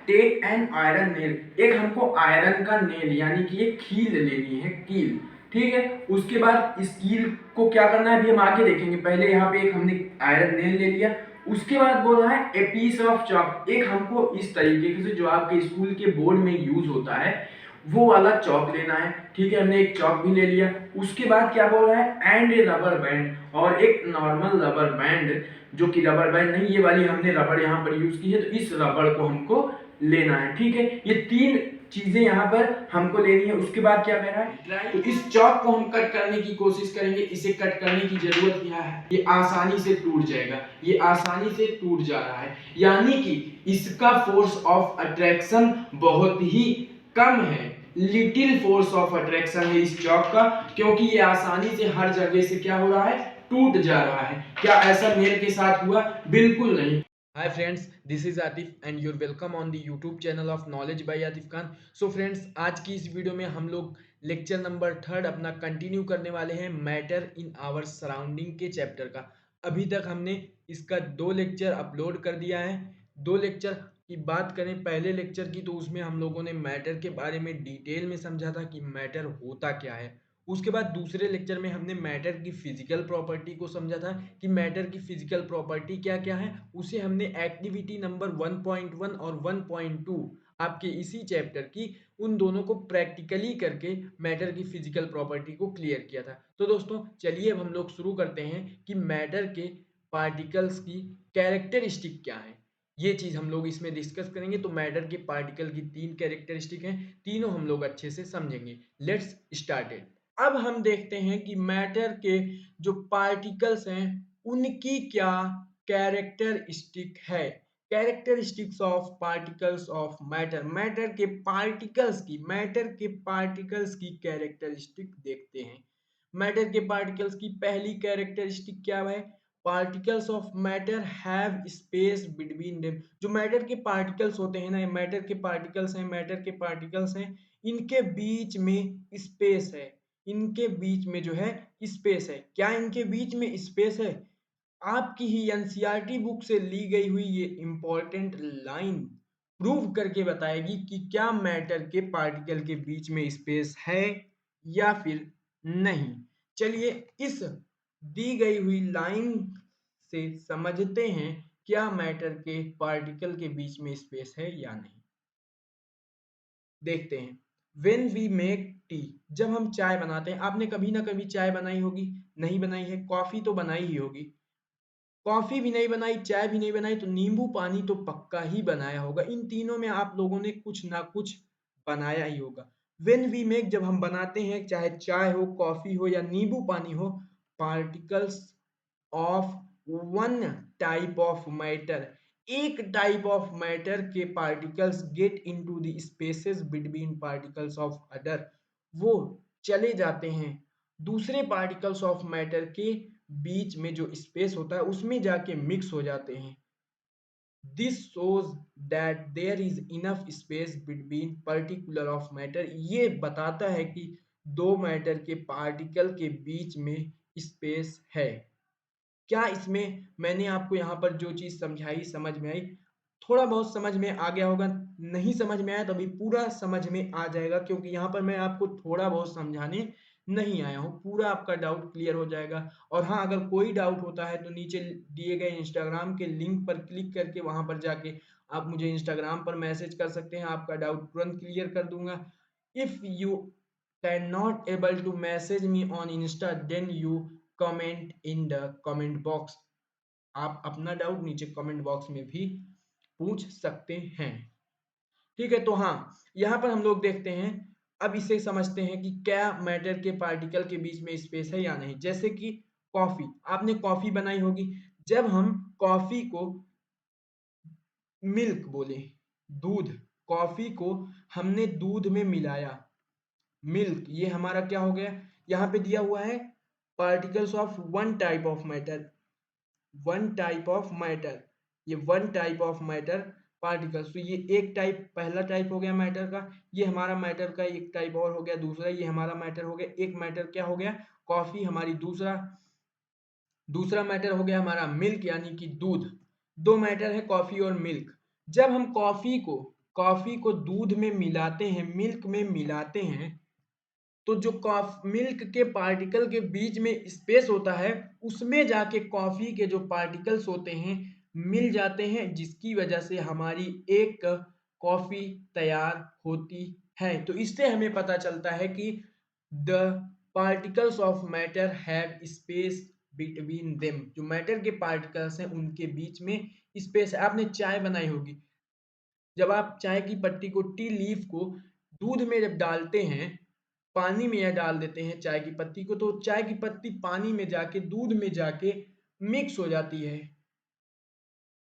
Take an iron nail, एक हमको iron का नेल यानी कि एक कील लेनी है, कील। ठीक है, उसके बाद इस कील को क्या करना है अभी हम आगे देखेंगे। पहले यहाँ पे एक हमने आयरन नेल ले लिया, उसके बाद बोल रहा है ए पीस ऑफ चॉक, एक हमको इस तरीके से जो आपके स्कूल के बोर्ड में यूज होता है वो वाला चौक लेना है। ठीक है, हमने एक चौक भी ले लिया। उसके बाद क्या बोल रहा है एंड ए रबर बैंड, और एक नॉर्मल रबर बैंड, जो कि रबर बैंड नहीं, ये वाली हमने रबड़ यहाँ पर यूज की है, तो इस रबड़ को हमको लेना है। ठीक है, ये तीन चीजें यहाँ पर हमको लेनी है। उसके बाद क्या कह रहा है, तो इस चौक को हम कट करने की कोशिश करेंगे। इसे कट करने की जरूरत क्या है, ये आसानी से टूट जाएगा, ये आसानी से टूट जा रहा है, यानी कि इसका फोर्स ऑफ अट्रैक्शन बहुत ही कम है, लिटिल फोर्स ऑफ अट्रैक्शन है इस चौक का, क्योंकि ये आसानी से हर जगह से क्या हो रहा है, टूट जा रहा है। क्या ऐसा मेरे के साथ हुआ? बिल्कुल नहीं। Hi friends, this is Atif and you're welcome on the YouTube channel of Knowledge by Atif Khan. So friends, आज की इस वीडियो में हम लोग लेक्चर नंबर 3 अपना कंटिन्यू करने वाले हैं मैटर इन आवर सराउंडिंग के चैप्टर का। अभी तक हमने इसका 2 लेक्चर अपलोड कर दिया है। 2 लेक्चर की बात करें पहले लेक्चर की, तो उसमें हम लोगों ने मैटर के बारे में डिटेल में समझा था कि मैटर होता क्या है। उसके बाद दूसरे लेक्चर में हमने मैटर की फिजिकल प्रॉपर्टी को समझा था कि मैटर की फिजिकल प्रॉपर्टी क्या क्या है। उसे हमने एक्टिविटी नंबर 1.1 और 1.2 आपके इसी चैप्टर की उन दोनों को प्रैक्टिकली करके मैटर की फिजिकल प्रॉपर्टी को क्लियर किया था। तो दोस्तों चलिए अब हम लोग शुरू करते हैं कि मैटर के पार्टिकल्स की कैरेक्टरिस्टिक क्या है। ये चीज हम लोग इसमें डिस्कस करेंगे। तो मैटर के पार्टिकल की 3 कैरेक्टरिस्टिक हैं, तीनों हम लोग अच्छे से समझेंगे। Let's start it. अब हम देखते हैं कि मैटर के जो पार्टिकल्स हैं उनकी क्या कैरेक्टरिस्टिक है। Characteristics of particles of matter, matter के पार्टिकल्स की कैरेक्टरिस्टिक देखते हैं। मैटर के पार्टिकल्स की पहली कैरेक्टरिस्टिक क्या है, particles of matter have space between them. जो मैटर के पार्टिकल्स होते हैं ना, मैटर के पार्टिकल्स हैं, इनके बीच में स्पेस है, इनके बीच में जो है स्पेस है। क्या इनके बीच में स्पेस है? आपकी ही एनसीईआरटी बुक से ली गई हुई ये इंपॉर्टेंट लाइन प्रूव करके बताएगी कि क्या मैटर के पार्टिकल के बीच में स्पेस है या फिर नहीं। चलिए इस दी गई हुई लाइन से समझते हैं क्या मैटर के पार्टिकल के बीच में स्पेस है या नहीं। देखते हैं। व्हेन वी मेक टी, जब हम चाय बनाते हैं, आपने कभी ना कभी चाय बनाई होगी, नहीं बनाई है, कॉफी तो बनाई ही होगी। कॉफी भी नहीं बनाई, चाय भी नहीं बनाई, तो नींबू पानी तो पक्का ही बनाया होगा। इन तीनों में आप लोगों ने कुछ ना कुछ बनाया ही होगा। व्हेन वी मेक, जब हम बनाते हैं, चाहे चाय हो, कॉफी हो या नींबू पानी हो, particles of one type of matter, एक टाइप ऑफ मैटर के particles get into the spaces between particles of other, वो चले जाते हैं दूसरे पार्टिकल्स ऑफ मैटर के बीच में, जो स्पेस होता है उसमें जाके मिक्स हो जाते हैं। This shows that there is enough space between particular of matter, ये बताता है कि दो मैटर के पार्टिकल के बीच में स्पेस है। क्या इसमें मैंने आपको यहाँ पर जो चीज़ समझाई समझ में आई? थोड़ा बहुत समझ में आ गया होगा, नहीं समझ में आया तो अभी पूरा समझ में आ जाएगा, क्योंकि यहाँ पर मैं आपको थोड़ा बहुत समझाने नहीं आया हूँ, पूरा आपका डाउट क्लियर हो जाएगा। और हाँ, अगर कोई डाउट होता है तो नीचे दिए गए इंस्टाग्राम के लिंक पर क्लिक करके वहाँ पर जाके आप मुझे इंस्टाग्राम पर मैसेज कर सकते हैं, आपका डाउट तुरंत क्लियर कर दूंगा। If you can not able to message me on insta, then you comment in the comment box, आप अपना डाउट नीचे कमेंट बॉक्स में भी पूछ सकते हैं। ठीक है, तो हाँ, यहाँ पर हम लोग देखते हैं, अब इसे समझते हैं कि क्या मैटर के पार्टिकल के बीच में स्पेस है या नहीं। जैसे कि कॉफी, आपने कॉफी बनाई होगी, जब हम कॉफी को मिल्क बोले, दूध, कॉफी को हमने दूध में मिलाया, मिल्क, ये हमारा क्या हो गया, यहाँ पे दिया हुआ है particles of one type of matter, one type of matter, ये one type of matter particles, तो ये एक टाइप, पहला टाइप हो गया मैटर का, ये हमारा मैटर का एक टाइप और हो गया दूसरा, ये हमारा मैटर हो गया, एक मैटर क्या हो गया, कॉफी हमारी, दूसरा दूसरा मैटर हो गया हमारा मिल्क यानी कि दूध। दो मैटर है कॉफी और मिल्क। जब हम कॉफ़ी को दूध में मिलाते हैं, मिल्क में मिलाते हैं, तो जो मिल्क के पार्टिकल के बीच में स्पेस होता है, उसमें जाके कॉफ़ी के जो पार्टिकल्स होते हैं, मिल जाते हैं, जिसकी वजह से हमारी एक कॉफ़ी तैयार होती है। तो इससे हमें पता चलता है कि the particles of matter have space between them. जो मैटर के पार्टिकल्स हैं, उनके बीच में स्पेस है। आपने चाय बनाई होगी, जब आप चाय की पत्ती को, टी लीफ को दूध में जब डालते हैं, पानी में या डाल देते हैं चाय की पत्ती को, तो चाय की पत्ती पानी में जाके, दूध में जाके मिक्स हो जाती है।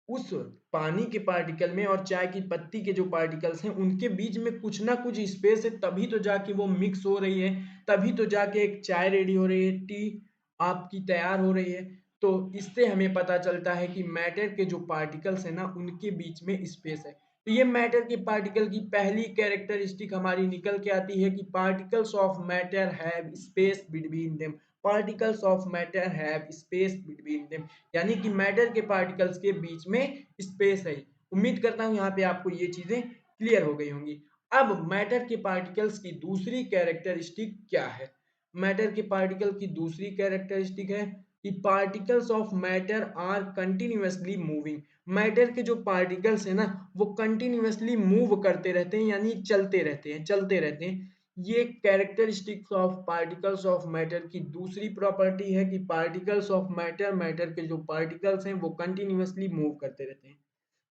उस पानी के पार्टिकल में और चाय की पत्ती के जो पार्टिकल्स हैं, उनके बीच में कुछ ना कुछ स्पेस है, तभी तो जाके वो मिक्स हो रही है, तभी तो जाके एक चाय रेडी हो रही है, टी आपकी तैयार हो रही है। तो इससे हमें पता चलता है कि मैटर के जो पार्टिकल्स हैं ना, उनके बीच में स्पेस है। तो ये मैटर के पार्टिकल की पहली कैरेक्टरिस्टिक हमारी निकल के आती है कि particles of matter have space between them. Particles of matter have space between them, यानी कि मैटर के पार्टिकल्स के बीच में स्पेस है। उम्मीद करता हूँ यहाँ पे आपको ये चीजें क्लियर हो गई होंगी। अब मैटर के पार्टिकल्स की दूसरी कैरेक्टरिस्टिक क्या है? मैटर के पार्टिकल की दूसरी कैरेक्टरिस्टिक है कि particles of matter are continuously moving. Matter के जो पार्टिकल्स है ना, वो कंटिन्यूअसली मूव करते रहते हैं, यानी चलते रहते हैं। ये characteristics of particles of matter की दूसरी प्रॉपर्टी है कि पार्टिकल्स ऑफ मैटर, मैटर के जो पार्टिकल्स हैं वो कंटिन्यूअसली मूव करते रहते हैं।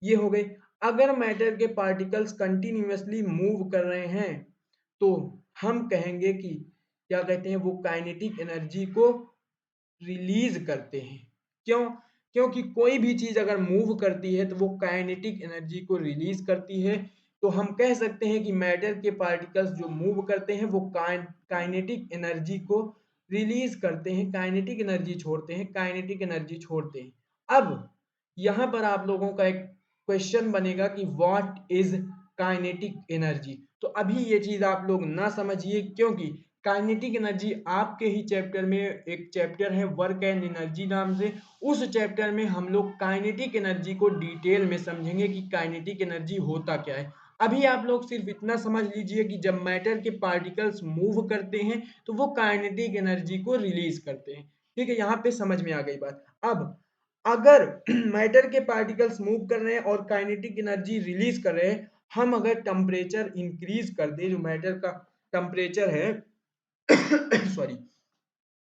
ये हो गई। अगर मैटर के पार्टिकल्स कंटिन्यूअसली मूव कर रहे हैं, तो हम कहेंगे कि क्या कहते हैं, वो काइनेटिक एनर्जी को रिलीज करते हैं। क्यों? क्योंकि कोई भी चीज अगर मूव करती है तो वो काइनेटिक एनर्जी को रिलीज करती है। तो हम कह सकते हैं कि मैटर के पार्टिकल्स जो मूव करते हैं वो काइनेटिक एनर्जी को रिलीज करते हैं, काइनेटिक एनर्जी छोड़ते हैं, काइनेटिक एनर्जी छोड़ते हैं। अब यहाँ पर आप लोगों का एक क्वेश्चन बनेगा कि व्हाट इज काइनेटिक एनर्जी। तो अभी ये चीज आप लोग ना समझिए, क्योंकि काइनेटिक एनर्जी आपके ही चैप्टर में एक चैप्टर है वर्क एंड एनर्जी नाम से, उस चैप्टर में हम लोग काइनेटिक एनर्जी को डिटेल में समझेंगे कि काइनेटिक एनर्जी होता क्या है। अभी आप लोग सिर्फ इतना समझ लीजिए कि जब मैटर के पार्टिकल्स मूव करते हैं तो वो काइनेटिक एनर्जी को रिलीज करते हैं। ठीक है, यहाँ पे समझ में आ गई बात। अब अगर मैटर के पार्टिकल्स मूव कर रहे हैं और काइनेटिक एनर्जी रिलीज कर रहे हैं, हम अगर टेम्परेचर इंक्रीज कर दें, जो मैटर का टेम्परेचर है सॉरी,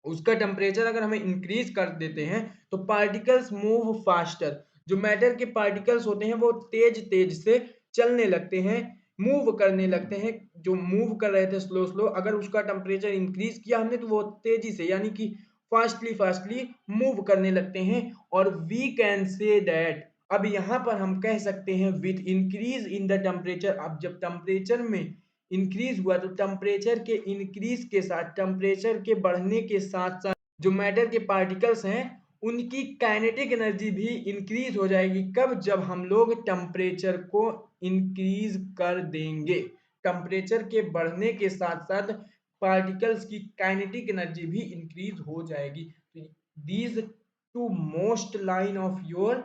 उसका टेम्परेचर अगर हमें इंक्रीज कर देते हैं, तो पार्टिकल्स मूव फास्टर। जो मैटर के पार्टिकल्स होते हैं वो तेज तेज से चलने लगते हैं, मूव करने लगते हैं। जो मूव कर रहे थे स्लो स्लो, अगर उसका टेम्परेचर इंक्रीज किया हमने, तो वो तेजी से यानी कि फास्टली फास्टली मूव करने लगते हैं। और वी कैन से दैट, अब यहाँ पर हम कह सकते हैं with increase in the temperature. अब जब टेम्परेचर में इंक्रीज हुआ, तो टेम्परेचर के इंक्रीज के साथ, टेम्परेचर के बढ़ने के साथ साथ जो मैटर के पार्टिकल्स हैं उनकी काइनेटिक एनर्जी भी इंक्रीज हो जाएगी। कब? जब हम लोग टेम्परेचर को इंक्रीज कर देंगे। टेम्परेचर के बढ़ने के साथ साथ पार्टिकल्स की काइनेटिक एनर्जी भी इंक्रीज हो जाएगी। These two most line of your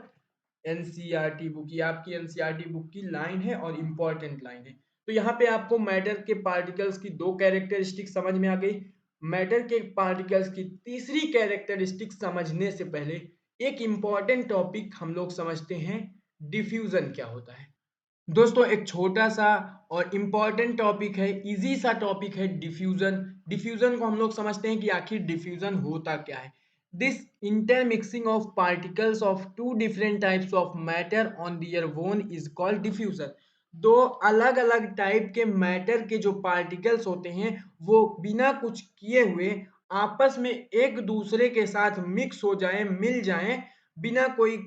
NCERT book, ये आपकी एनसीईआरटी बुक की लाइन है और इंपॉर्टेंट लाइन है। तो यहाँ पे आपको मैटर के पार्टिकल्स की दो कैरेक्टरिस्टिक समझ में आ गई। मैटर के पार्टिकल्स की तीसरी कैरेक्टरिस्टिक समझने से पहले एक इंपॉर्टेंट टॉपिक हम लोग समझते हैं, डिफ्यूजन क्या होता है। दोस्तों एक छोटा सा और इम्पॉर्टेंट टॉपिक है, इजी सा टॉपिक है डिफ्यूजन। डिफ्यूजन को हम लोग समझते हैं कि आखिर डिफ्यूजन होता क्या है। This intermixing of particles of two different types of matter on their own is called diffusion. दो अलग अलग टाइप के मैटर के जो पार्टिकल्स होते हैं वो बिना कुछ किए हुए आपस में एक दूसरे के साथ मिक्स हो जाएं, मिल जाएं, बिना कोई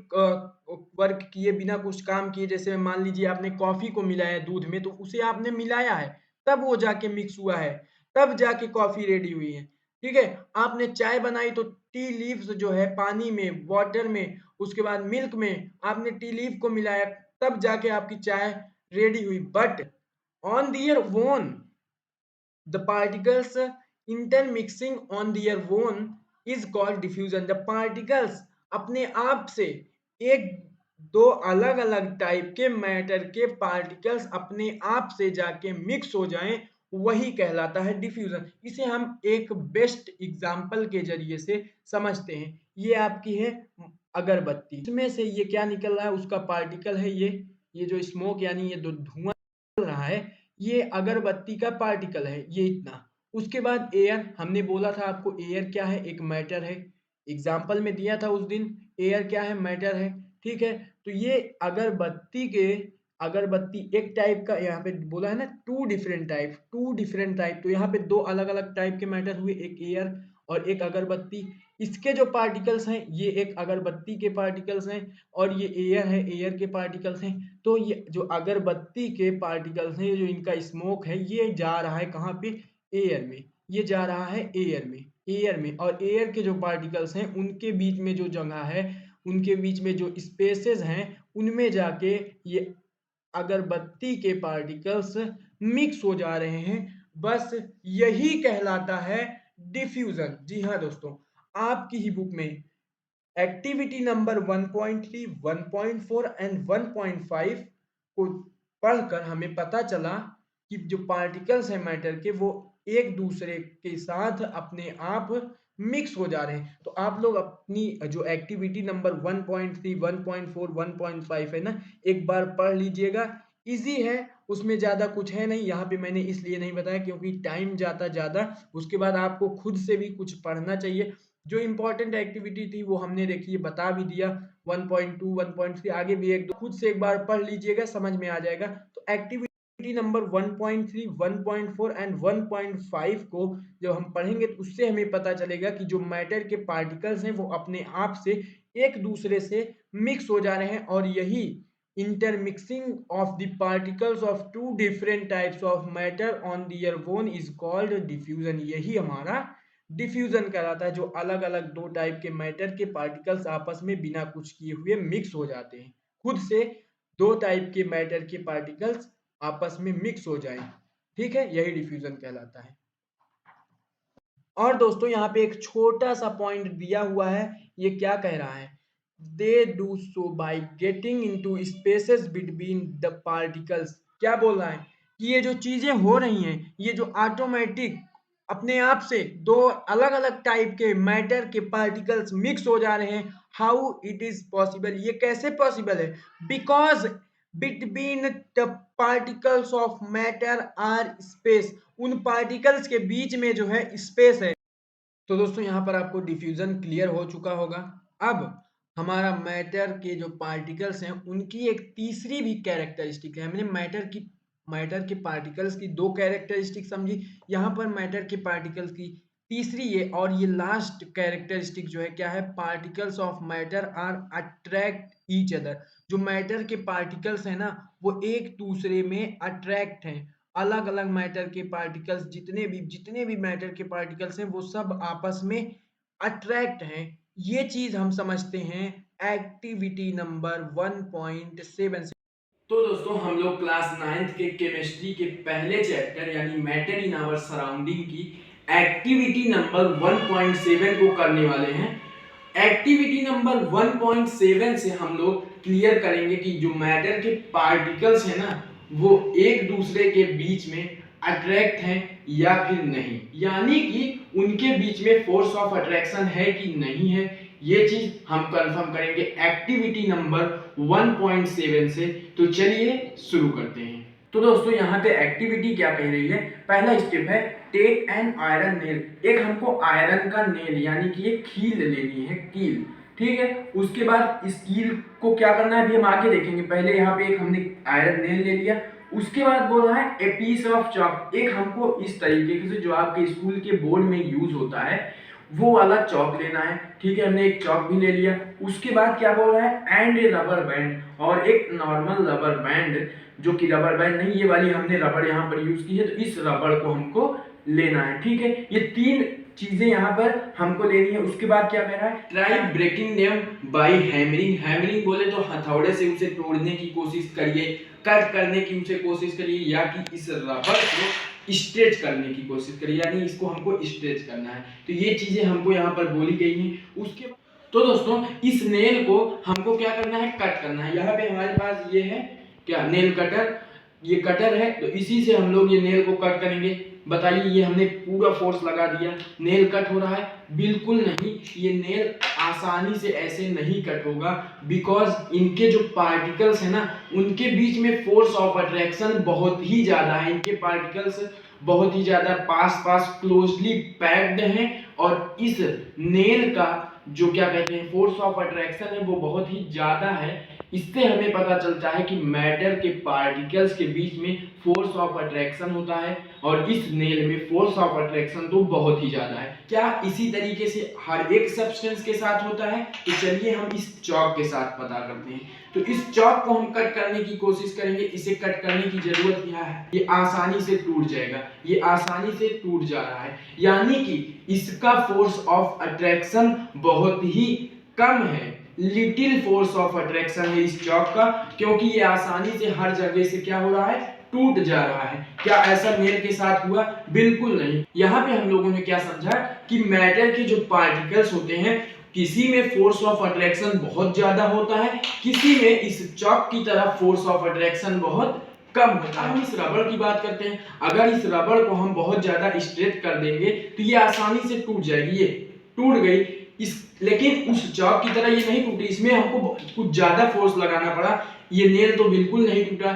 वर्क किए, बिना कुछ काम किए। जैसे मान लीजिए आपने कॉफी को मिलाया दूध में, तो उसे आपने मिलाया है, तब वो जाके मिक्स हुआ है, तब जाके कॉफी रेडी हुई है। ठीक है, आपने चाय बनाई तो टी लीव्स जो है पानी में, वाटर में, उसके बाद मिल्क में आपने टी लीफ को मिलाया, तब जाके आपकी चाय रेडी हुई। But on their own the particles intermixing on their own is called diffusion। the particles अपने आप से एक दो अलग अलग टाइप के मैटर के पार्टिकल्स अपने आप से जाके मिक्स हो जाएं, वही कहलाता है डिफ्यूजन। इसे हम एक बेस्ट एग्जाम्पल के जरिए से समझते हैं। ये आपकी है अगरबत्ती, इसमें से ये क्या निकल रहा है, उसका पार्टिकल है ये जो स्मोक यानी ये जो धुआं निकल रहा है, ये अगरबत्ती का पार्टिकल है, ये इतना। उसके बाद एयर, हमने बोला था आपको एयर क्या है, एक मैटर है, एग्जाम्पल में दिया था उस दिन, एयर क्या है, मैटर है, ठीक है। तो ये अगरबत्ती एक टाइप का, यहाँ पे बोला है ना टू डिफरेंट टाइप, तो यहाँ पे दो अलग अलग टाइप के मैटर हुए, एक एयर और एक अगरबत्ती। इसके जो पार्टिकल्स हैं ये एक अगरबत्ती के पार्टिकल्स हैं और ये एयर है, एयर के पार्टिकल्स हैं। तो ये जो अगरबत्ती के पार्टिकल्स हैं, जो इनका स्मोक है, ये जा रहा है कहाँ पे, एयर में, ये जा रहा है एयर में और एयर के जो पार्टिकल्स हैं उनके बीच में जो जगह है, उनके बीच में जो स्पेसेस हैं, उनमें जाके ये अगरबत्ती के पार्टिकल्स मिक्स हो जा रहे हैं। बस यही कहलाता है डिफ्यूजन। जी हाँ दोस्तों, आपकी ही बुक में एक्टिविटी नंबर 1.3, 1.4 एंड 1.5 को पढ़कर हमें पता चला कि जो पार्टिकल्स हैं मैटर के, वो एक दूसरे के साथ अपने आप मिक्स हो जा रहे हैं। तो आप लोग अपनी जो एक्टिविटी नंबर 1.3, 1.4, 1.5 है ना, एक बार पढ़ लीजिएगा। इजी है, उसमें ज़्यादा कुछ है नहीं। यहाँ पे मैंने इसलिए नहीं बताया क्योंकि टाइम जाता ज़्यादा, उसके बाद आपको खुद से भी कुछ पढ़ना चाहिए। जो इम्पोर्टेंट एक्टिविटी थी वो हमने देखिए बता भी दिया, 1.2, 1.3, आगे भी एक दो खुद से एक बार पढ़ लीजिएगा, समझ में आ जाएगा। तो एक्टिविटी नंबर 1.3, 1.4 एंड 1.5 को जब हम पढ़ेंगे तो उससे हमें पता चलेगा कि जो मैटर के पार्टिकल्स हैं वो अपने आप से एक दूसरे से मिक्स हो जा रहे हैं और यही intermixing of the particles of two different types of matter on their own is called diffusion। यही हमारा डिफ्यूजन कहलाता है, जो अलग अलग दो टाइप के मैटर के पार्टिकल्स आपस में बिना कुछ किए हुए मिक्स हो जाते हैं, खुद से दो टाइप के मैटर के पार्टिकल्स आपस में मिक्स हो जाएं, ठीक है, यही डिफ्यूजन कहलाता है। और दोस्तों यहाँ पे एक छोटा सा पॉइंट दिया हुआ है, ये क्या कह रहा है, they do so by getting into spaces between the particles. क्या बोल रहा है कि ये जो चीजें हो रही हैं, ये जो ऑटोमेटिक अपने आप से दो अलग अलग टाइप के मैटर के पार्टिकल्स मिक्स हो जा रहे हैं, हाउ इट इज पॉसिबल, ये कैसे पॉसिबल है, because between the particles of matter are space, उन पार्टिकल्स के बीच में जो है स्पेस है। तो दोस्तों यहाँ पर आपको डिफ्यूजन क्लियर हो चुका होगा। अब हमारा मैटर के जो पार्टिकल्स हैं उनकी एक तीसरी भी कैरेक्टरिस्टिक है। हमने मैटर के पार्टिकल्स की दो कैरेक्टरिस्टिक समझी, यहाँ पर मैटर के पार्टिकल्स की तीसरी है और ये लास्ट कैरेक्टरिस्टिक जो है क्या है, particles of matter are attract each other. जो मैटर के पार्टिकल्स है ना, वो एक दूसरे में अट्रैक्ट हैं। अलग अलग मैटर के पार्टिकल्स, जितने भी मैटर के पार्टिकल्स हैं वो सब आपस में अट्रैक्ट हैं। ये चीज हम समझते हैं एक्टिविटी नंबर 1.7 से। तो दोस्तों हम लोग क्लास 9th के केमिस्ट्री के पहले चैप्टर यानी मैटर इन आवर सराउंडिंग की एक्टिविटी नंबर 1.7 को करने वाले हैं। एक्टिविटी नंबर 1.7 से हम लोग क्लियर करेंगे कि जो मैटर के पार्टिकल्स हैं ना, वो एक दूसरे के बीच में अट्रैक्ट हैं या फिर नहीं, यानी कि उनके बीच में फोर्स ऑफ अट्रैक्शन है कि नहीं है, ये चीज हम कंफर्म करेंगे एक्टिविटी नंबर 1.7 से। तो चलिए शुरू करते हैं। तो दोस्तों यहाँ पे एक्टिविटी क्या कह रही है, पहला स्टेप है टेक एन आयरन नेल। एक हमको आयरन का नेल यानी कि एक कील लेनी है, कील, ठीक है। उसके बाद इस कील को क्या करना है अभी हम आगे देखेंगे। पहले यहाँ पे एक हमने आयरन नेल ले लिया, उसके बाद बोल रहा है ए पीस ऑफ चॉक। एक हमको इस तरीके से जो आपके स्कूल के बोर्ड में यूज होता है वो वाला चॉक लेना है, ठीक है। हमने एक चॉक भी ले लिया। उसके बाद क्या बोल रहा है एंड ए रबर बैंड, और एक नॉर्मल रबर बैंड, जो कि रबर बैंड नहीं, ये वाली हमने रबर यहाँ पर यूज की है, तो इस रबर को हमको लेना है, ठीक है। ये तीन चीजें यहाँ पर हमको लेनी है। उसके बाद क्या कह रहा है try breaking them by hammering. Hammering बोले तो हथौड़े से उसे तोड़ने की कोशिश करिए, कट करने की उसे कोशिश करिए, या कि इस रबर को स्ट्रेच करने की कोशिश करिए, यानी इसको हमको स्ट्रेच करना है। तो ये चीजें हमको यहाँ पर बोली गई हैं। उसके तो दोस्तों इस नेल को हमको क्या करना है, कट करना है। यहाँ पे हमारे पास ये है क्या, नेल कटर, ये कटर है, तो इसी से हम लोग ये नेल को कट करेंगे। बताइए, ये हमने पूरा फोर्स लगा दिया, नेल कट हो रहा है? बिल्कुल नहीं, ये नेल आसानी से ऐसे नहीं कट होगा, बिकॉज इनके जो पार्टिकल्स है ना, उनके बीच में फोर्स ऑफ अट्रैक्शन बहुत ही ज्यादा है। इनके पार्टिकल्स बहुत ही ज्यादा पास पास क्लोजली पैक्ड हैं, और इस नेल का जो क्या कहते हैं फोर्स ऑफ अट्रैक्शन है वो बहुत ही ज्यादा है। इससे हमें पता चलता है कि मैटर के पार्टिकल्स के बीच में फोर्स ऑफ अट्रैक्शन होता है, और इस नेल में फोर्स ऑफ अट्रैक्शन तो बहुत ही ज्यादा है। क्या इसी तरीके से हर एक सब्सटेंस के साथ होता है? तो चलिए हम इस चॉक के साथ पता करते हैं। तो इस चॉक को हम कट करने की कोशिश करेंगे। इसे कट करने की जरूरत क्या है, ये आसानी से टूट जाएगा, ये आसानी से टूट जा रहा है, यानी कि इसका फोर्स ऑफ अट्रैक्शन बहुत ही कम है, लिटिल फोर्स ऑफ अट्रैक्शन है इस चॉक का, क्योंकि ये आसानी से हर जगह से क्या हो रहा है, टूट जा रहा है। क्या ऐसा नेल के साथ हुआ? बिल्कुल नहीं। यहाँ पे हम लोगों ने क्या समझा कि मैटर के जो पार्टिकल्स होते हैं, किसी में फोर्स ऑफ अट्रैक्शन बहुत ज्यादा होता है, किसी में इस चॉक की तरह फोर्स ऑफ अट्रैक्शन बहुत कम होता है। हम इस रबड़ की बात करते हैं, अगर इस रबड़ को हम बहुत ज्यादा स्ट्रेच कर देंगे तो ये आसानी से टूट जाएगी, ये टूट गई। इस लेकिन उस चॉक की तरह ये नहीं टूटी, इसमें हमको कुछ ज्यादा फोर्स लगाना पड़ा, ये नेल तो बिल्कुल नहीं टूटा।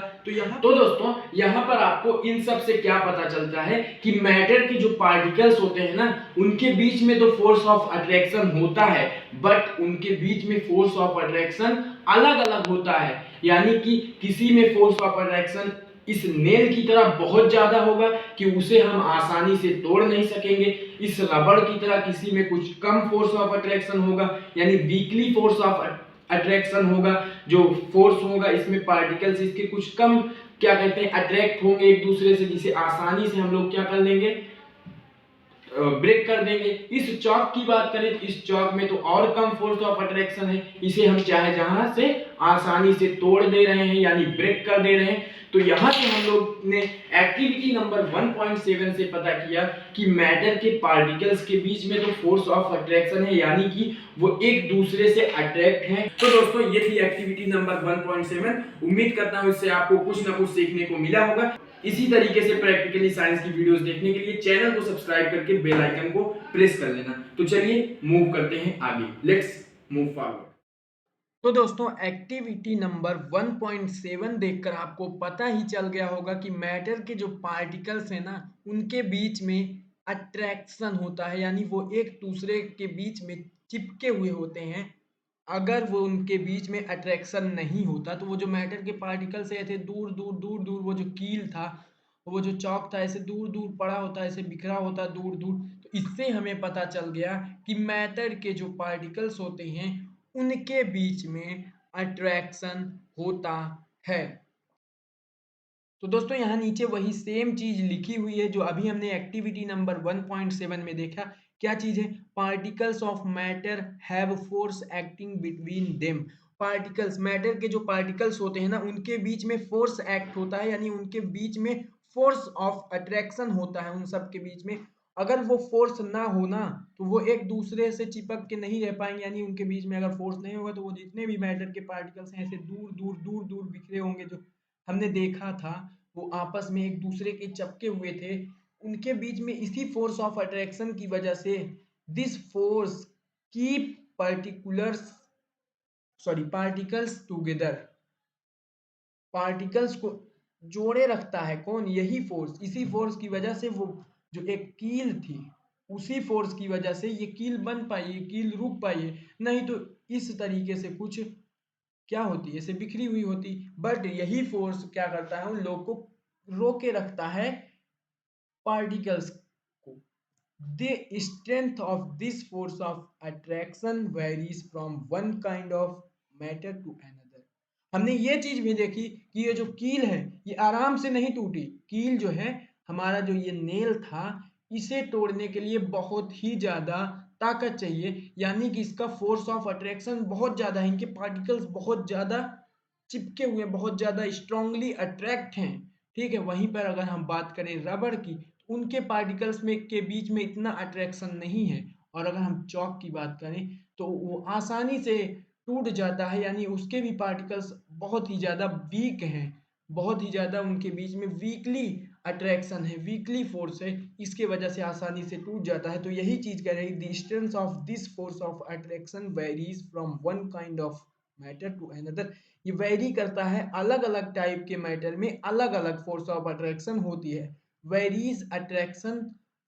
तो दोस्तों यहाँ पर आपको इन सब से क्या पता चलता है कि मैटर के जो पार्टिकल्स होते हैं ना, उनके बीच में तो फोर्स ऑफ अट्रैक्शन होता है, बट उनके बीच में फोर्स ऑफ अट्रैक्शन अलग अलग होता है। यानी कि किसी में फोर्स ऑफ अट्रैक्शन इस नेल की तरह बहुत ज्यादा होगा कि उसे हम आसानी से तोड़ नहीं सकेंगे। इस रबड़ की तरह किसी में कुछ कम फोर्स ऑफ अट्रैक्शन होगा, यानी वीकली फोर्स ऑफ अट्रैक्शन होगा। जो फोर्स होगा इसमें पार्टिकल्स इसके कुछ कम क्या कहते हैं अट्रैक्ट होंगे एक दूसरे से, जिसे आसानी से हम लोग क्या कर लेंगे, ब्रेक कर देंगे। इस चॉक की बात करें तो इस चॉक में तो और कम फोर्स ऑफ अट्रैक्शन है, इसे हम चाहे जहां से आसानी से तोड़ दे रहे हैं, यानी ब्रेक कर दे रहे हैं। तो यहां से हम लोग ने एक्टिविटी नंबर 1.7 से पता किया कि मैटर के पार्टिकल्स के बीच में तो फोर्स ऑफ अट्रैक्शन है, यानी कि वो एक दूसरे से अट्रैक्ट हैं। तो दोस्तों ये थी एक्टिविटी नंबर 1.7। उम्मीद करता हूं इससे आपको कुछ ना कुछ सीखने को मिला होगा। इसी तरीके से प्रैक्टिकली साइंस की वीडियोस देखने के लिए चैनल को सब्सक्राइब करके बेल आइकन को प्रेस कर लेना। तो चलिए मूव करते हैं आगे, लेट्स मूव फॉरवर्ड। तो दोस्तों एक्टिविटी नंबर 1.7 देखकर आपको पता ही चल गया होगा कि मैटर के जो पार्टिकल्स हैं ना, उनके बीच में अट्रैक्शन होता है, यानी वो एक दूसरे के बीच में चिपके हुए होते हैं। अगर वो उनके बीच में अट्रैक्शन नहीं होता तो वो जो मैटर के पार्टिकल्स ऐसे दूर दूर दूर दूर, वो जो कील था, वो जो चौक था, ऐसे दूर दूर पड़ा होता, ऐसे बिखरा होता दूर दूर। तो इससे हमें पता चल गया कि मैटर के जो पार्टिकल्स होते हैं उनके बीच में अट्रैक्शन होता है। तो दोस्तों यहाँ नीचे वही सेम चीज लिखी हुई है जो अभी हमने एक्टिविटी नंबर 1.7 में देखा। क्या चीज है? Particles of matter have force acting between them. Particles, matter के जो पार्टिकल्स होते हैं ना, उनके बीच में फोर्स एक्ट होता है, यानी उनके बीच में फोर्स ऑफ अट्रैक्शन होता है उन सब के बीच में। अगर वो फोर्स ना हो ना, तो वो एक दूसरे से चिपक के नहीं रह पाएंगे, यानी उनके बीच में अगर फोर्स नहीं होगा तो वो जितने भी मैटर के पार्टिकल्स हैं ऐसे दूर दूर दूर दूर बिखरे होंगे, जो हमने देखा था वो आपस में एक दूसरे के चिपके हुए थे। उनके बीच में इसी फोर्स ऑफ अट्रैक्शन की वजह से this force keep particulars particles together. Particles को जोड़े रखता है कौन? यही फोर्स। इसी फोर्स की वजह से वो जो एक कील थी, उसी फोर्स की वजह से ये कील बन पाई, ये कील रुक पाई है। नहीं तो इस तरीके से कुछ क्या होती है, ऐसे बिखरी हुई होती। बट यही फोर्स क्या करता है, उन लोग को रोके रखता है, पार्टिकल्स को। The strength of this force of attraction varies from one kind of matter to another. हमने ये चीज भी देखी कि ये जो कील है ये आराम से नहीं टूटी। कील जो है, हमारा जो ये नेल था, इसे तोड़ने के लिए बहुत ही ज्यादा ताकत चाहिए, यानी कि इसका फोर्स ऑफ अट्रैक्शन बहुत ज्यादा है, इनके पार्टिकल्स बहुत ज्यादा चिपके हुए, बहुत ज्यादा स्ट्रांगली अट्रैक्ट हैं। ठीक है, वहीं पर अगर हम बात करें रबड़ की, उनके पार्टिकल्स में के बीच में इतना अट्रैक्शन नहीं है। और अगर हम चौक की बात करें तो वो आसानी से टूट जाता है, यानी उसके भी पार्टिकल्स बहुत ही ज़्यादा वीक हैं, बहुत ही ज़्यादा उनके बीच में वीकली अट्रैक्शन है, वीकली फोर्स है, इसके वजह से आसानी से टूट जाता है। तो यही चीज़ कह रही, the strength of this force of attraction varies from one kind of matter to another. ये वेरी करता है, अलग अलग टाइप के मैटर में अलग अलग फोर्स ऑफ अट्रैक्शन होती है। Varies attraction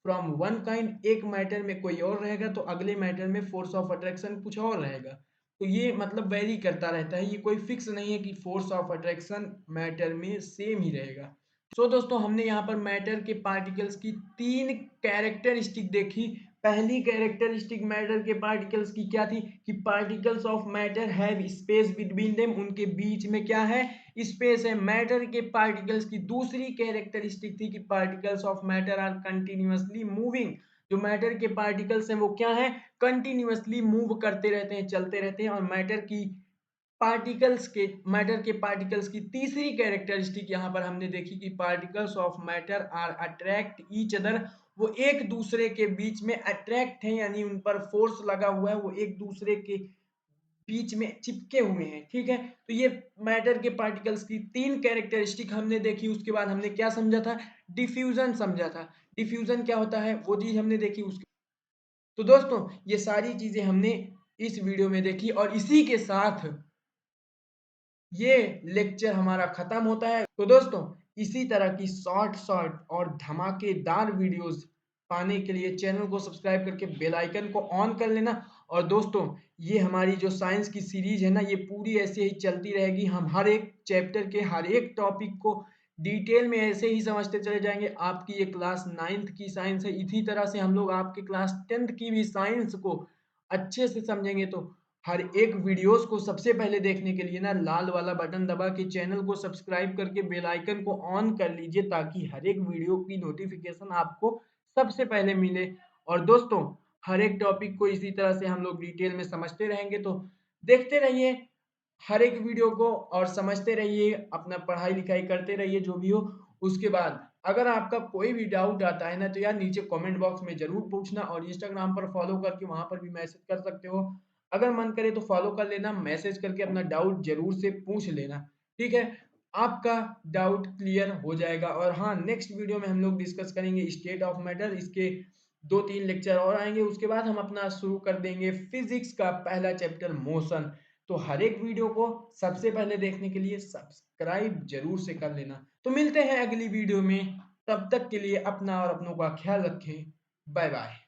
from one kind, एक मैटर में कोई और रहेगा तो अगले मैटर में फोर्स ऑफ अट्रैक्शन कुछ और रहेगा। तो ये मतलब वेरी करता रहता है, ये कोई फिक्स नहीं है कि फोर्स ऑफ अट्रैक्शन मैटर में सेम ही रहेगा। सो दोस्तों, हमने यहाँ पर मैटर के पार्टिकल्स की 3 कैरेक्टरिस्टिक देखी। पहली कैरेक्टरिस्टिक मैटर के पार्टिकल्स की क्या थी कि particles of matter have space between them, उनके बीच में क्या है, स्पेस है। मैटर के पार्टिकल्स की दूसरी कैरेक्टरिस्टिक थी कि particles of matter are continuously moving. जो मैटर के पार्टिकल्स हैं वो क्या है, कंटिन्यूअसली मूव करते रहते हैं, चलते रहते हैं। और मैटर के पार्टिकल्स की तीसरी कैरेक्टरिस्टिक यहाँ पर हमने देखी कि particles of matter are attract each other, वो एक दूसरे के बीच में अट्रैक्ट हैं, यानी उन पर फोर्स लगा हुआ है, वो एक दूसरे के बीच में चिपके हुए हैं। ठीक है, तो ये मैटर के पार्टिकल्स की 3 कैरेक्टरिस्टिक हमने देखी। उसके बाद हमने क्या समझा था, डिफ्यूजन समझा था। डिफ्यूजन क्या होता है वो चीज हमने देखी। उसके तो दोस्तों, ये सारी चीजें हमने इस वीडियो में देखी और इसी के साथ ये लेक्चर हमारा खत्म होता है। तो दोस्तों, इसी तरह की शॉर्ट शॉर्ट और धमाकेदार वीडियोस पाने के लिए चैनल को सब्सक्राइब करके बेल आइकन को ऑन कर लेना। और दोस्तों, ये हमारी जो साइंस की सीरीज है ना, ये पूरी ऐसे ही चलती रहेगी। हम हर एक चैप्टर के हर एक टॉपिक को डिटेल में ऐसे ही समझते चले जाएंगे। आपकी ये क्लास 9th की साइंस है, इसी तरह से हम लोग आपके क्लास 10th की भी साइंस को अच्छे से समझेंगे। तो हर एक वीडियोस को सबसे पहले देखने के लिए ना लाल वाला बटन दबा के चैनल को सब्सक्राइब करके बेल आइकन को ऑन कर लीजिए, ताकि हर एक वीडियो की नोटिफिकेशन आपको सबसे पहले मिले। और दोस्तों, हर एक टॉपिक को इसी तरह से हम लोग डिटेल में समझते रहेंगे। तो देखते रहिए हर एक वीडियो को और समझते रहिए, अपना पढ़ाई लिखाई करते रहिए जो भी हो। उसके बाद अगर आपका कोई भी डाउट आता है ना, तो यार नीचे कमेंट बॉक्स में जरूर पूछना, और इंस्टाग्राम पर फॉलो करके वहां पर भी मैसेज कर सकते हो। अगर मन करे तो फॉलो कर लेना, मैसेज करके अपना डाउट जरूर से पूछ लेना। ठीक है, आपका डाउट क्लियर हो जाएगा। और हाँ, नेक्स्ट वीडियो में हम लोग डिस्कस करेंगे स्टेट ऑफ मैटर, इसके 2-3 लेक्चर और आएंगे। उसके बाद हम अपना शुरू कर देंगे फिजिक्स का पहला चैप्टर मोशन। तो हर एक वीडियो को सबसे पहले देखने के लिए सब्सक्राइब जरूर से कर लेना। तो मिलते हैं अगली वीडियो में, तब तक के लिए अपना और अपनों का ख्याल रखें। Bye bye.